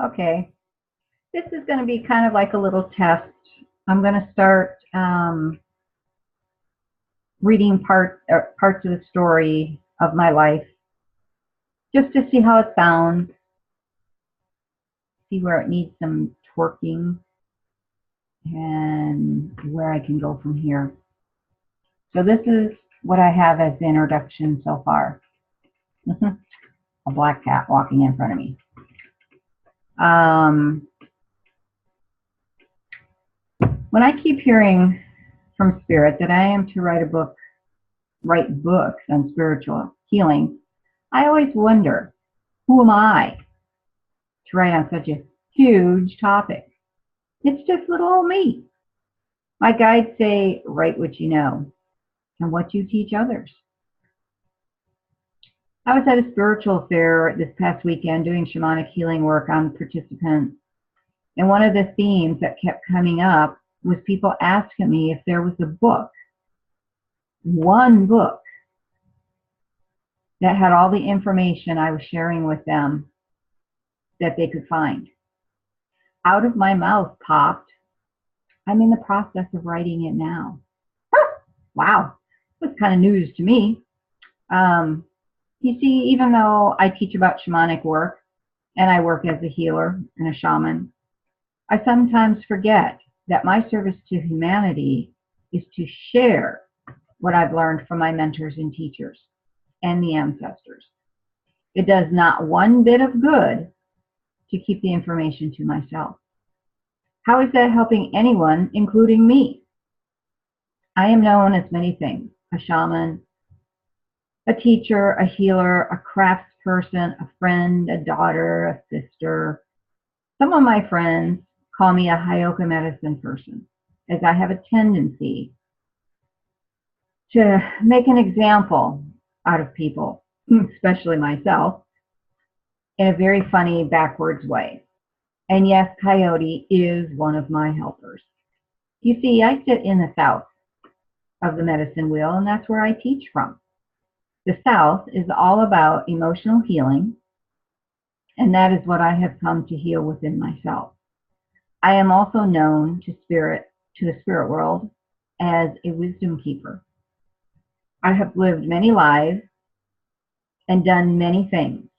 Okay, this is going to be kind of like a little test. I'm going to start reading parts of the story of my life just to see how it sounds, see where it needs some twerking, and where I can go from here. So this is what I have as the introduction so far. A black cat walking in front of me. When I keep hearing from Spirit that I am to write books on spiritual healing, I always wonder, who am I to write on such a huge topic? It's just little old me. My guides say, write what you know and what you teach others. I was at a spiritual fair this past weekend doing shamanic healing work on participants, and one of the themes that kept coming up was people asking me if there was a book, one book, that had all the information I was sharing with them that they could find. Out of my mouth popped, I'm in the process of writing it now. Wow, that's kind of news to me. You see, even though I teach about shamanic work and I work as a healer and a shaman, I sometimes forget that my service to humanity is to share what I've learned from my mentors and teachers and the ancestors. It does not one bit of good to keep the information to myself. How is that helping anyone, including me? I am known as many things: a shaman, a teacher, a healer, a craftsperson, a friend, a daughter, a sister. Some of my friends call me a Hyoka medicine person, as I have a tendency to make an example out of people, especially myself, in a very funny, backwards way. And yes, Coyote is one of my helpers. You see, I sit in the south of the medicine wheel, and that's where I teach from. The South is all about emotional healing, and that is what I have come to heal within myself. I am also known to the spirit world as a wisdom keeper. I have lived many lives and done many things.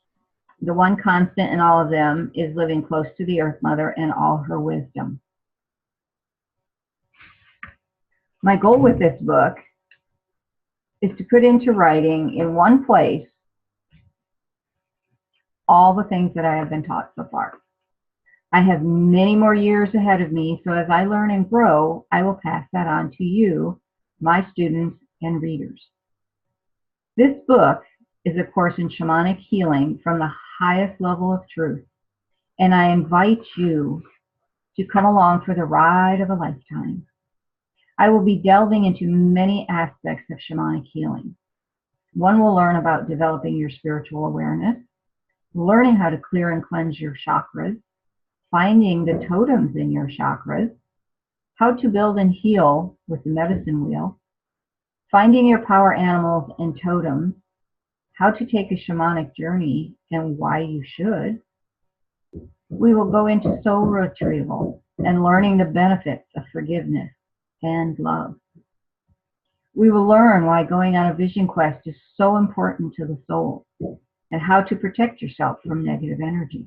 The one constant in all of them is living close to the Earth Mother and all her wisdom. My goal with this book is to put into writing in one place all the things that I have been taught so far. I have many more years ahead of me, so as I learn and grow, I will pass that on to you, my students and readers. This book is a course in shamanic healing from the highest level of truth, and I invite you to come along for the ride of a lifetime. I will be delving into many aspects of shamanic healing. One will learn about developing your spiritual awareness, learning how to clear and cleanse your chakras, finding the totems in your chakras, how to build and heal with the medicine wheel, finding your power animals and totems, how to take a shamanic journey and why you should. We will go into soul retrieval and learning the benefits of forgiveness and love. We will learn why going on a vision quest is so important to the soul and how to protect yourself from negative energy.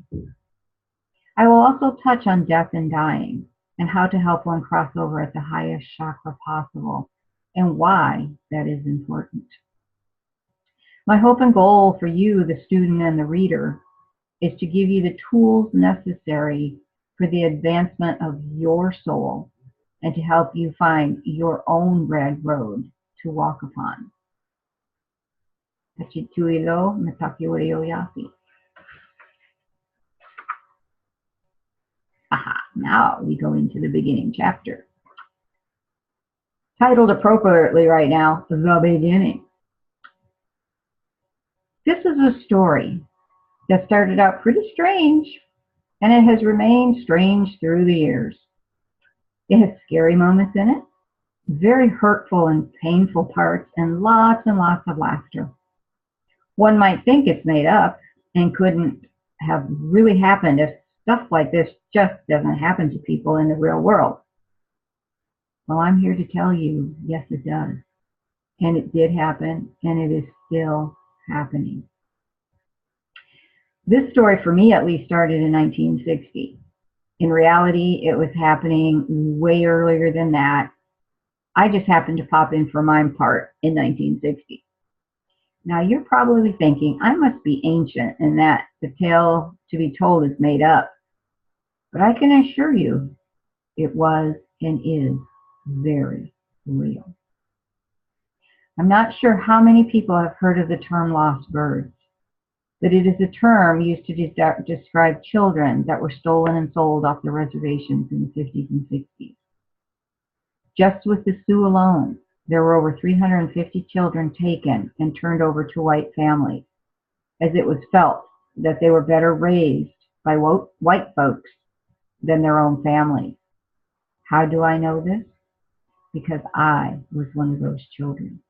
I will also touch on death and dying and how to help one cross over at the highest chakra possible and why that is important. My hope and goal for you, the student and the reader, is to give you the tools necessary for the advancement of your soul and to help you find your own red road to walk upon. Aha, now we go into the beginning chapter. Titled appropriately right now, The Beginning. This is a story that started out pretty strange, and it has remained strange through the years. It has scary moments in it, very hurtful and painful parts, and lots of laughter. One might think it's made up and couldn't have really happened if Stuff like this just doesn't happen to people in the real world. Well, I'm here to tell you, yes, it does. And it did happen, and it is still happening. This story, for me at least, started in 1960. In reality, it was happening way earlier than that. I just happened to pop in for my part in 1960. Now, you're probably thinking, I must be ancient and that the tale to be told is made up. But I can assure you, it was and is very real. I'm not sure how many people have heard of the term lost birds, but it is a term used to describe children that were stolen and sold off the reservations in the 50s and 60s. Just with the Sioux alone, there were over 350 children taken and turned over to white families, as it was felt that they were better raised by white folks than their own families. How do I know this? Because I was one of those children.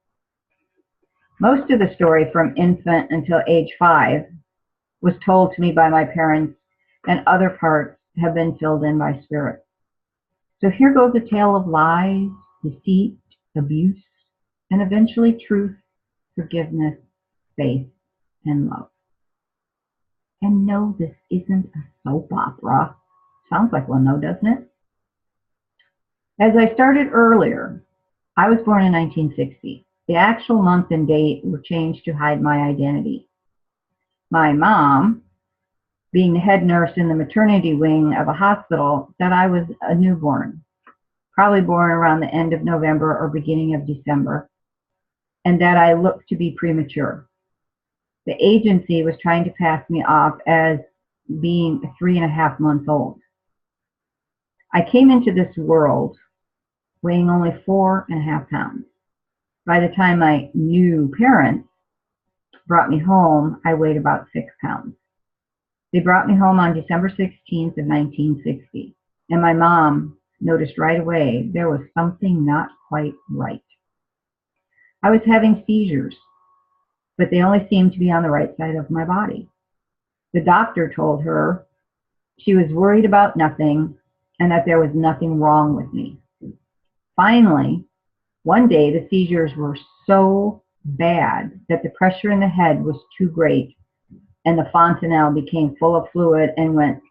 Most of the story from infant until age 5 was told to me by my parents, and other parts have been filled in by spirit. So here goes a tale of lies, deceit, abuse, and eventually truth, forgiveness, faith, and love. And no, this isn't a soap opera. Sounds like one though, doesn't it? As I started earlier, I was born in 1960. The actual month and date were changed to hide my identity. My mom, being the head nurse in the maternity wing of a hospital, said I was a newborn, probably born around the end of November or beginning of December, and that I looked to be premature. The agency was trying to pass me off as being 3.5 months old. I came into this world weighing only 4.5 pounds. By the time my new parents brought me home, I weighed about 6 pounds. They brought me home on December 16th of 1960, and my mom noticed right away there was something not quite right. I was having seizures, but they only seemed to be on the right side of my body. The doctor told her she was worried about nothing and that there was nothing wrong with me. Finally, one day the seizures were so bad that the pressure in the head was too great and the fontanelle became full of fluid and went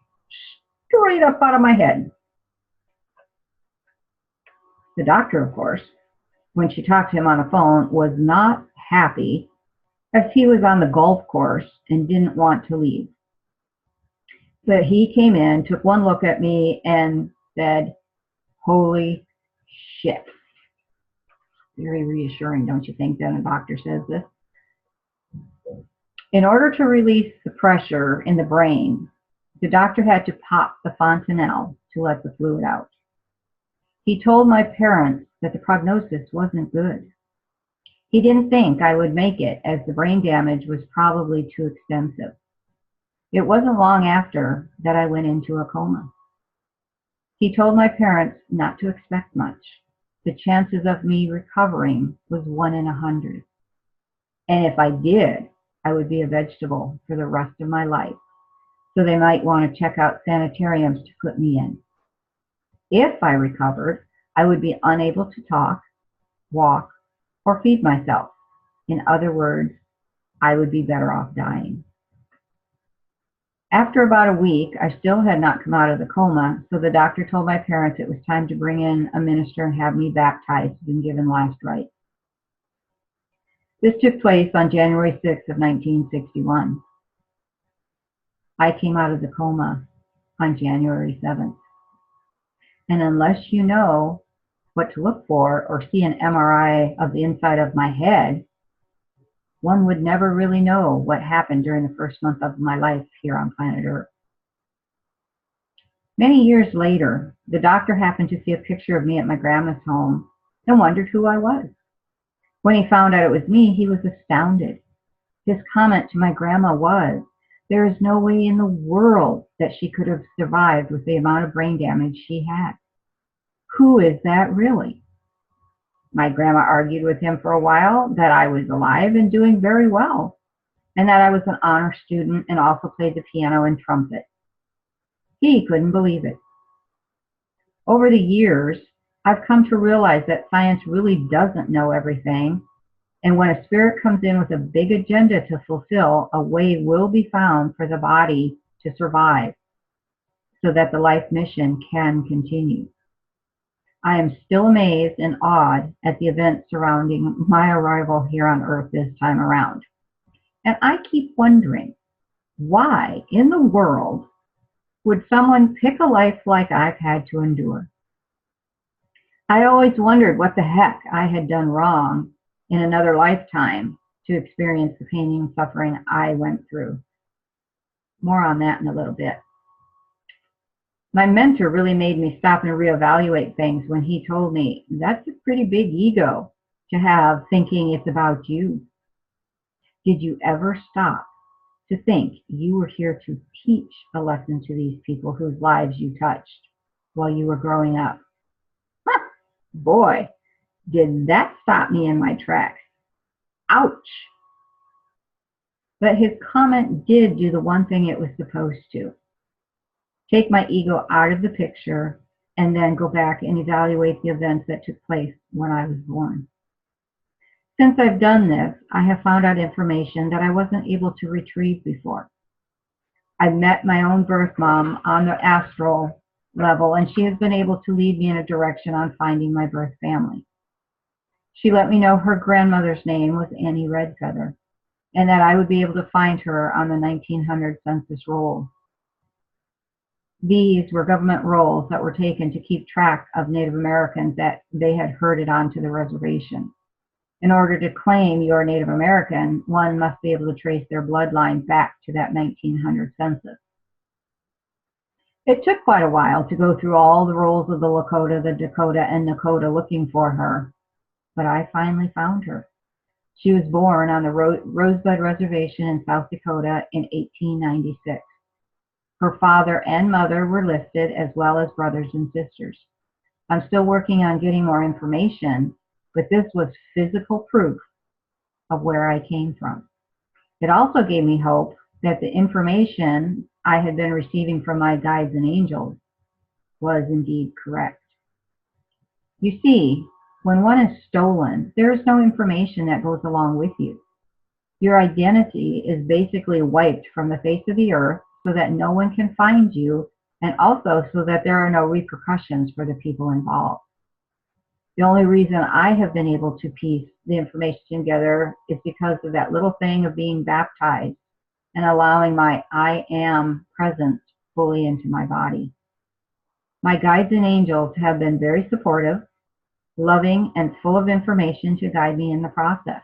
straight up out of my head. The doctor, of course, when she talked to him on the phone, was not happy, as he was on the golf course and didn't want to leave. But he came in, took one look at me, and said, "Holy shit." Very reassuring, don't you think, that a doctor says this? In order to release the pressure in the brain, the doctor had to pop the fontanelle to let the fluid out. He told my parents that the prognosis wasn't good. He didn't think I would make it, as the brain damage was probably too extensive. It wasn't long after that I went into a coma. He told my parents not to expect much. The chances of me recovering was 1 in 100. And if I did, I would be a vegetable for the rest of my life. So they might want to check out sanitariums to put me in. If I recovered, I would be unable to talk, walk, or feed myself. In other words, I would be better off dying. After about a week, I still had not come out of the coma, so the doctor told my parents it was time to bring in a minister and have me baptized and given last rites. This took place on January 6th of 1961. I came out of the coma on January 7th. And unless you know what to look for or see an MRI of the inside of my head, one would never really know what happened during the first month of my life here on planet Earth. Many years later, the doctor happened to see a picture of me at my grandma's home and wondered who I was. When he found out it was me, he was astounded. His comment to my grandma was, "There is no way in the world that she could have survived with the amount of brain damage she had. Who is that really?" My grandma argued with him for a while that I was alive and doing very well, and that I was an honor student and also played the piano and trumpet. He couldn't believe it. Over the years, I've come to realize that science really doesn't know everything, and when a spirit comes in with a big agenda to fulfill, a way will be found for the body to survive so that the life mission can continue. I am still amazed and awed at the events surrounding my arrival here on Earth this time around. And I keep wondering, why in the world would someone pick a life like I've had to endure? I always wondered what the heck I had done wrong in another lifetime to experience the pain and suffering I went through. More on that in a little bit. My mentor really made me stop and reevaluate things when he told me, that's a pretty big ego to have, thinking it's about you. Did you ever stop to think you were here to teach a lesson to these people whose lives you touched while you were growing up? Huh, boy, did that stop me in my tracks. Ouch. But his comment did do the one thing it was supposed to. Take my ego out of the picture and then go back and evaluate the events that took place when I was born. Since I've done this, I have found out information that I wasn't able to retrieve before. I met my own birth mom on the astral level, and she has been able to lead me in a direction on finding my birth family. She let me know her grandmother's name was Annie Redfeather, and that I would be able to find her on the 1900 census roll. These were government rolls that were taken to keep track of Native Americans that they had herded onto the reservation. In order to claim you're Native American, one must be able to trace their bloodline back to that 1900 census. It took quite a while to go through all the rolls of the Lakota, the Dakota, and Nakota looking for her, but I finally found her. She was born on the Rosebud Reservation in South Dakota in 1896. Her father and mother were listed, as well as brothers and sisters. I'm still working on getting more information, but this was physical proof of where I came from. It also gave me hope that the information I had been receiving from my guides and angels was indeed correct. You see, when one is stolen, there is no information that goes along with you. Your identity is basically wiped from the face of the earth so that no one can find you, and also so that there are no repercussions for the people involved. The only reason I have been able to piece the information together is because of that little thing of being baptized and allowing my I am presence fully into my body. My guides and angels have been very supportive, loving, and full of information to guide me in the process.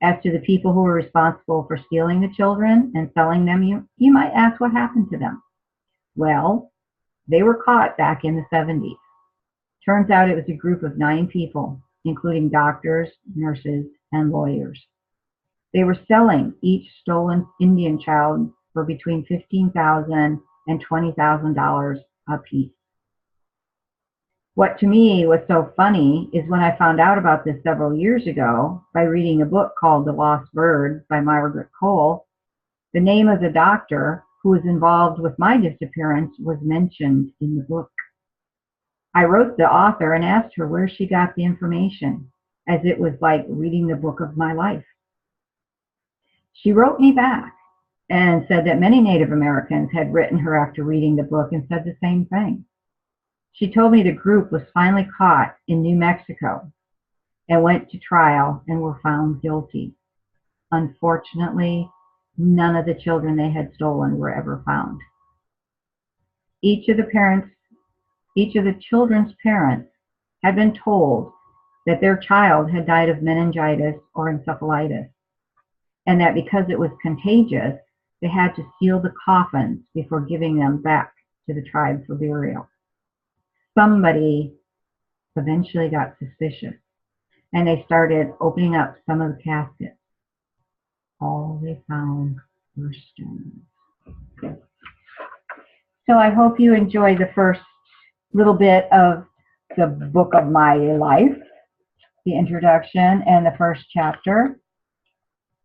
As to the people who were responsible for stealing the children and selling them, you might ask what happened to them. Well, they were caught back in the 70s. Turns out it was a group of 9 people, including doctors, nurses, and lawyers. They were selling each stolen Indian child for between $15,000 and $20,000 apiece. What to me was so funny is when I found out about this several years ago by reading a book called The Lost Bird by Margaret Cole, the name of the doctor who was involved with my disappearance was mentioned in the book. I wrote the author and asked her where she got the information, as it was like reading the book of my life. She wrote me back and said that many Native Americans had written her after reading the book and said the same thing. She told me the group was finally caught in New Mexico and went to trial and were found guilty. Unfortunately, none of the children they had stolen were ever found. Each of the children's parents had been told that their child had died of meningitis or encephalitis, and that because it was contagious, they had to seal the coffins before giving them back to the tribe for burial. Somebody eventually got suspicious, and they started opening up some of the caskets. All they found were stones. So I hope you enjoy the first little bit of the book of my life, the introduction and the first chapter.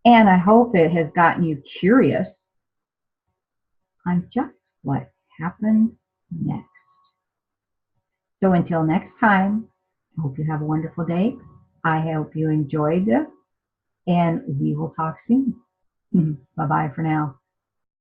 And I hope it has gotten you curious on just what happens next. So until next time, I hope you have a wonderful day. I hope you enjoyed this, and we will talk soon. Bye-bye for now.